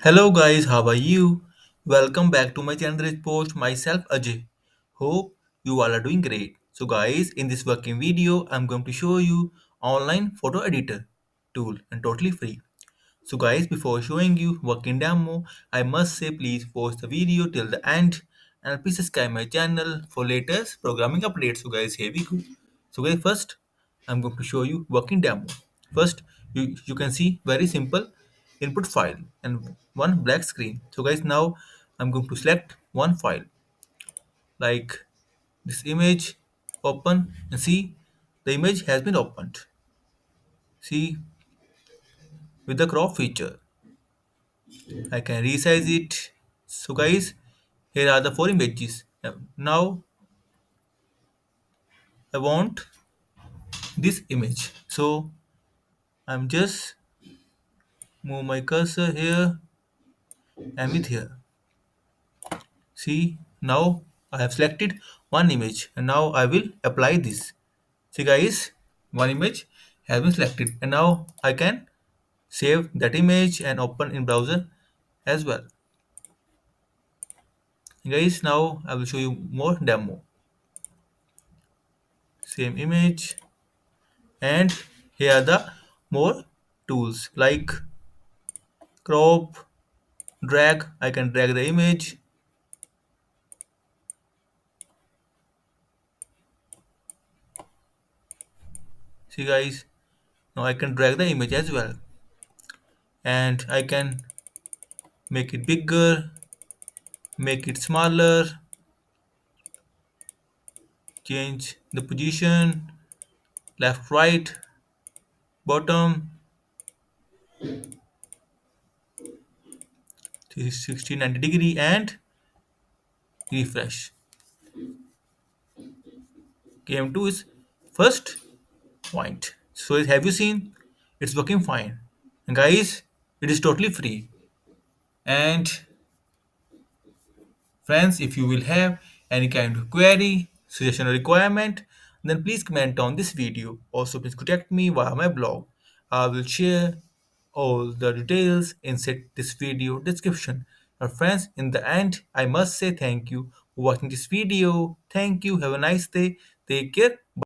Hello guys, how are you? Welcome back to my channel Therichpost. Myself Ajay. Hope you all are doing great. So guys, in this working video, I'm going to show you online photo editor tool and totally free. So guys, before showing you working demo, I must say please watch the video till the end and please subscribe my channel for latest programming updates. So guys, here we go. So guys, first I'm going to show you working demo. First, you can see very simple input file and one black screen. So guys, now I'm going to select one file like this image, open and see the image has been opened. See with the crop feature. I can resize it. So guys, here are the four images. Now I want this image. So I'm just move my cursor here and with here. See now I have selected one image and now I will apply this. See guys, one image has been selected and now I can save that image and open in browser as well. Guys, now I will show you more demo. Same image and here are the more tools like crop, drag. I can drag the image. See guys, now I can drag the image as well and I can make it bigger, make it smaller, change the position, left, right, bottom, 360, 90 degree and refresh. KM2 is first point. So have you seen? It's working fine. And guys, it is totally free. And friends, if you will have any kind of query, suggestion or requirement, then please comment on this video. Also, please contact me via my blog. I will share all the details inside this video description. Friends, in the end, I must say thank you for watching this video. Thank you. Have a nice day. Take care.